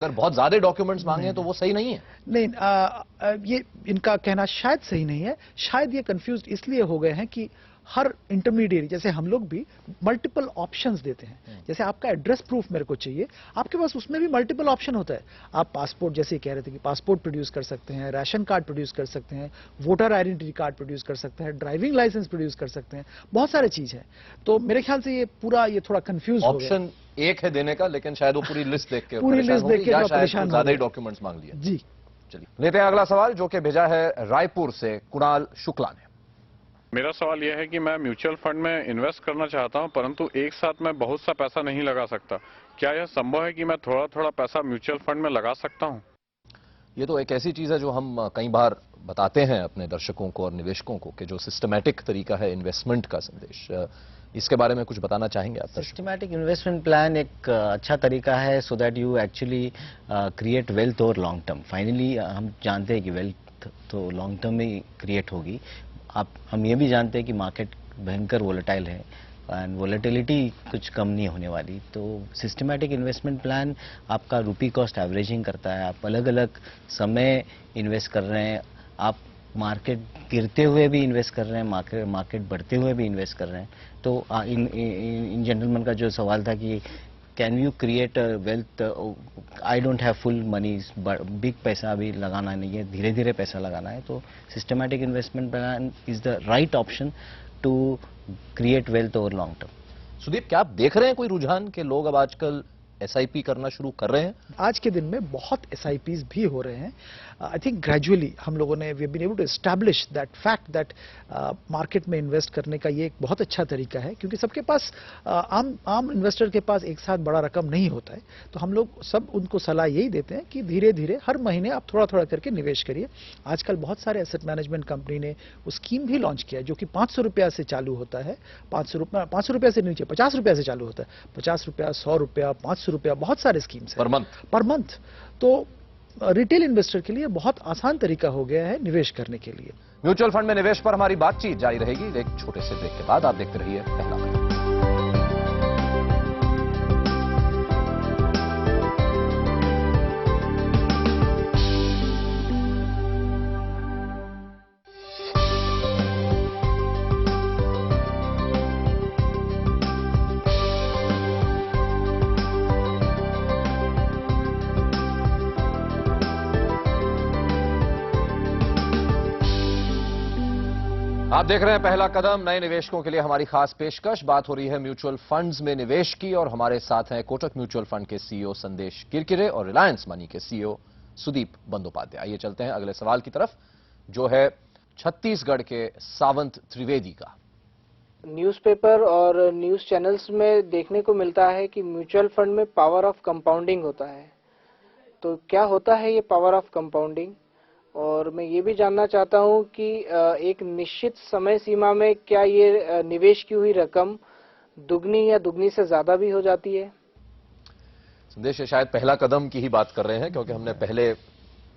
अगर बहुत ज्यादा डॉक्यूमेंट्स मांगे हैं तो वो सही नहीं है। नहीं, ये इनका कहना शायद सही नहीं है। शायद ये कंफ्यूज इसलिए हो गए हैं कि हर इंटरमीडिएट, जैसे हम लोग भी मल्टीपल ऑप्शंस देते हैं। जैसे आपका एड्रेस प्रूफ मेरे को चाहिए, आपके पास उसमें भी मल्टीपल ऑप्शन होता है। आप पासपोर्ट, जैसे ही कह रहे थे कि पासपोर्ट प्रोड्यूस कर सकते हैं, राशन कार्ड प्रोड्यूस कर सकते हैं, वोटर आइडेंटिटी कार्ड प्रोड्यूस कर सकते हैं, ड्राइविंग लाइसेंस प्रोड्यूस कर सकते हैं, बहुत सारे चीज है। तो मेरे ख्याल से ये थोड़ा कंफ्यूज हो गया। ऑप्शन एक है देने का, लेकिन शायद वो पूरी लिस्ट देख के पूरी लिस्ट देख के या शायद परेशान ज्यादा ही डॉक्यूमेंट्स मांग लिए। जी, चलिए लेते हैं अगला सवाल, जो कि भेजा है रायपुर से कुणाल शुक्ला ने। मेरा सवाल यह है कि मैं म्यूचुअल फंड में इन्वेस्ट करना चाहता हूं, परंतु एक साथ मैं बहुत सा पैसा नहीं लगा सकता। क्या यह संभव है कि मैं थोड़ा थोड़ा पैसा म्यूचुअल फंड में लगा सकता हूं? ये तो एक ऐसी चीज है जो हम कई बार बताते हैं अपने दर्शकों को और निवेशकों को कि जो सिस्टमैटिक तरीका है इन्वेस्टमेंट का संदेश, इसके बारे में कुछ बताना चाहेंगे आप? सिस्टमैटिक इन्वेस्टमेंट प्लान एक अच्छा तरीका है so that you actually create wealth over long term. Finally हम जानते हैं कि वेल्थ तो लॉन्ग टर्म में क्रिएट होगी। हम ये भी जानते हैं कि मार्केट भयंकर वोलेटाइल है एंड वोलेटिलिटी कुछ कम नहीं होने वाली। तो सिस्टमैटिक इन्वेस्टमेंट प्लान आपका रुपी कॉस्ट एवरेजिंग करता है। आप अलग अलग समय इन्वेस्ट कर रहे हैं, आप मार्केट गिरते हुए भी इन्वेस्ट कर रहे हैं, मार्केट बढ़ते हुए भी इन्वेस्ट कर रहे हैं। तो इन जेंटलमैन का जो सवाल था कि can you create wealth, I don't have full money, big पैसा अभी लगाना नहीं है, धीरे धीरे पैसा लगाना है। तो systematic investment plan is the right option to create wealth over long term. Sudeep, क्या आप देख रहे हैं कोई रुझान कि लोग अब आजकल एसआईपी करना शुरू कर रहे हैं? आज के दिन में बहुत एसआईपीज भी हो रहे हैं। आई थिंक ग्रेजुअली हम लोगों ने we have been able to establish that fact that market में इन्वेस्ट करने का ये एक बहुत अच्छा तरीका है, क्योंकि सबके पास आम इन्वेस्टर के पास एक साथ बड़ा रकम नहीं होता है। तो हम लोग सब उनको सलाह यही देते हैं कि धीरे धीरे हर महीने आप थोड़ा थोड़ा करके निवेश करिए। आजकल बहुत सारे एसेट मैनेजमेंट कंपनी ने वो स्कीम भी लॉन्च किया है जो कि 500 रुपया से चालू होता है। 500 रुपया से नीचे 50 रुपया से चालू होता है। 50 रुपया, 100 रुपया, 500 रुपया, बहुत सारे स्कीम्स हैं पर मंथ। तो रिटेल इन्वेस्टर के लिए बहुत आसान तरीका हो गया है निवेश करने के लिए। म्यूचुअल फंड में निवेश पर हमारी बातचीत जारी रहेगी एक छोटे से ब्रेक के बाद। आप देखते रहिए पहला कदम। आप देख रहे हैं पहला कदम, नए निवेशकों के लिए हमारी खास पेशकश। बात हो रही है म्यूचुअल फंड्स में निवेश की और हमारे साथ हैं कोटक म्यूचुअल फंड के सीईओ संदेश किरकिरे और रिलायंस मनी के सीईओ सुदीप बंदोपाध्याय। आइए चलते हैं अगले सवाल की तरफ, जो है छत्तीसगढ़ के सावंत त्रिवेदी का। न्यूज़पेपर और न्यूज़ चैनल्स में देखने को मिलता है कि म्यूचुअल फंड में पावर ऑफ कंपाउंडिंग होता है। तो क्या होता है ये पावर ऑफ कंपाउंडिंग? और मैं ये भी जानना चाहता हूं कि एक निश्चित समय सीमा में क्या ये निवेश की हुई रकम दुगनी या दुगनी से ज्यादा भी हो जाती है? संदेश, शायद पहला कदम की ही बात कर रहे हैं, क्योंकि हमने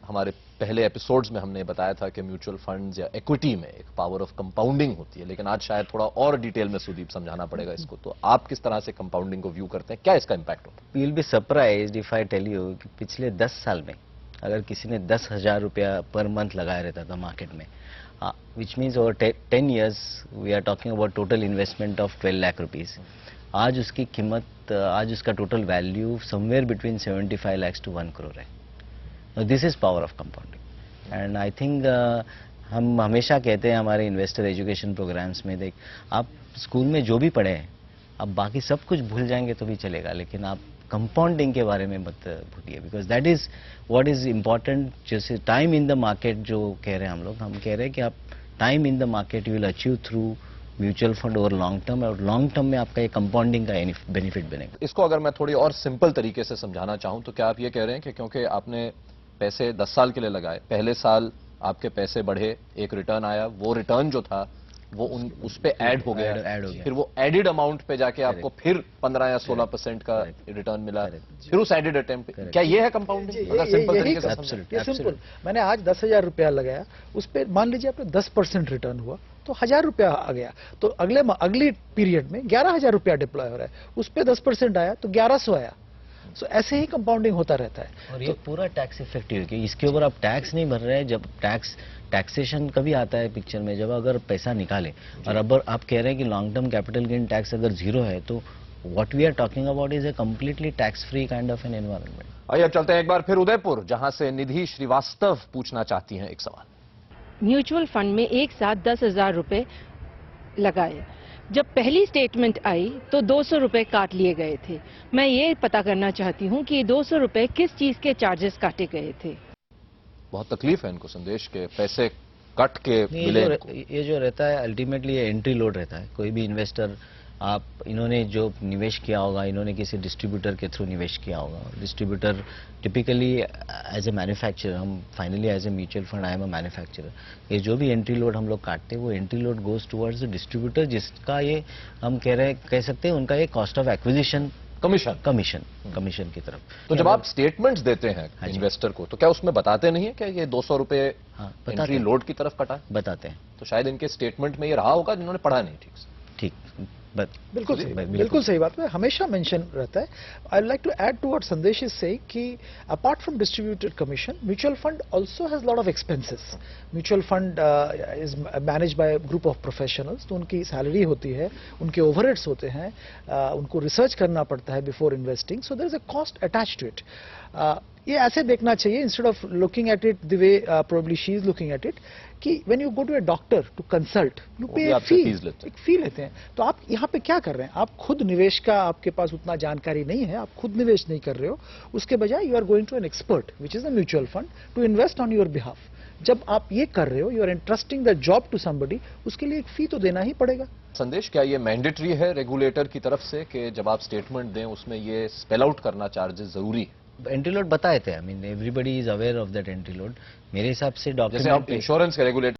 हमारे पहले एपिसोड्स में हमने बताया था कि म्यूचुअल फंड्स या इक्विटी में एक पावर ऑफ कंपाउंडिंग होती है, लेकिन आज शायद थोड़ा और डिटेल में सुदीप समझाना पड़ेगा इसको। तो आप किस तरह से कंपाउंडिंग को व्यू करते हैं, क्या इसका इंपैक्ट होता है? You will be surprised if I tell you कि पिछले 10 साल में अगर किसी ने 10,000 रुपया पर मंथ लगाया रहता था मार्केट में, which means over 10 years we are talking about total investment of 12 lakh rupees. आज उसकी कीमत, आज उसका total value somewhere between 75 lakhs to 1 crore है। This is power of compounding and I think हम हमेशा कहते हैं हमारे इन्वेस्टर एजुकेशन प्रोग्राम्स में, देख आप स्कूल में जो भी पढ़े हैं आप बाकी सब कुछ भूल जाएंगे तो भी चलेगा, लेकिन आप कंपाउंडिंग के बारे में मत भूलिए, because that is what is important. जैसे टाइम इन द मार्केट जो कह रहे हैं हम कह रहे हैं कि आप time in the market you will achieve through mutual fund over long term, और लॉन्ग टर्म में आपका ये कंपाउंडिंग का बेनिफिट बनेगा। इसको अगर मैं थोड़ी और सिंपल तरीके से समझाना चाहूं तो क्या आप ये कह रहे हैं कि क्योंकि आपने पैसे 10 साल के लिए लगाए, पहले साल आपके पैसे बढ़े, एक रिटर्न आया, वो रिटर्न जो था वो उस पे ऐड हो गया, फिर वो एडिड अमाउंट पे जाके आपको फिर 15 या 16% का रिटर्न मिला, फिर उस एडिड अटेम्प्ट, क्या ये है कंपाउंडing? अगर सिंपल तरीके से समझें। सिंपल, मैंने आज 10,000 रुपया लगाया, उस पे मान लीजिए आपने 10% रिटर्न हुआ तो 1,000 रुपया आ गया, तो अगली पीरियड में 11,000 रुपया डिप्लॉय हो रहा है, उस पे 10% आया तो 1,100 आया। सो ऐसे ही कंपाउंडिंग होता रहता है। और ये पूरा टैक्स इफेक्टिव है कि इसके ऊपर आप टैक्स नहीं भर रहे हैं। जब टैक्सेशन कभी आता है पिक्चर में, जब अगर पैसा निकाले और अब आप कह रहे हैं कि long term capital gain tax अगर जीरो है, तो what we are talking about is a completely tax free kind of an environment. आइए अब चलते हैं एक बार फिर उदयपुर, जहां से निधि श्रीवास्तव पूछना चाहती हैं एक सवाल। म्यूचुअल फंड में एक साथ 10,000 रुपए लगाए। जब पहली स्टेटमेंट आई तो 200 रुपए काट लिए गए थे। मैं ये पता करना चाहती हूँ कि 200 रुपए किस चीज के चार्जेस काटे गए थे। बहुत तकलीफ है इनको संदेश के पैसे कट के नहीं, मिले इनको। ये जो रहता है अल्टीमेटली ये एंट्री लोड रहता है। कोई भी इन्वेस्टर, आप इन्होंने जो निवेश किया होगा, इन्होंने किसी डिस्ट्रीब्यूटर के थ्रू निवेश किया होगा। Distributor typically as a manufacturer, हम finally as a mutual fund I am a manufacturer, ये जो भी एंट्री लोड हम लोग काटते हैं वो entry load goes towards the distributor, जिसका ये हम कह सकते हैं उनका ये कॉस्ट ऑफ एक्विजिशन कमीशन की तरफ। तो जब आप स्टेटमेंट्स देते हैं इन्वेस्टर को, तो क्या उसमें बताते नहीं है कि ये 200 रुपए एंट्री लोड की तरफ कटा है? बताते हैं। तो शायद इनके स्टेटमेंट में ये रहा होगा, जिन्होंने पढ़ा नहीं ठीक से। ठीक, बिल्कुल सही बात है, हमेशा मेंशन रहता है। I like to add to what Sandesh is saying कि apart from distributor commission, mutual fund also has lot of expenses. Mutual fund is managed by group of professionals, तो उनकी सैलरी होती है, उनके ओवरहेड्स होते हैं, उनको रिसर्च करना पड़ता है before investing, so there is a cost attached to it. ये ऐसे देखना चाहिए, instead of looking at it the way probably she is looking at it, कि when you go to a doctor to consult, you pay एक फी लेते हैं। तो आप यहाँ पे क्या कर रहे हैं? आप खुद निवेश का, आपके पास उतना जानकारी नहीं है, आप खुद निवेश नहीं कर रहे हो, उसके बजाय you are going to an expert which is a mutual fund to invest on your behalf. जब आप ये कर रहे हो, you are entrusting the job to somebody, उसके लिए एक फी तो देना ही पड़ेगा। संदेश, क्या ये मैंडेटरी है रेगुलेटर की तरफ से कि जब आप स्टेटमेंट दें उसमें ये स्पेल आउट करना चार्जेस जरूरी है? एंट्री लोड बताए थे, I mean everybody is aware of that entry load. मेरे हिसाब से जैसे डॉक्यूमेंट आप इंश्योरेंस के रेगुलेटर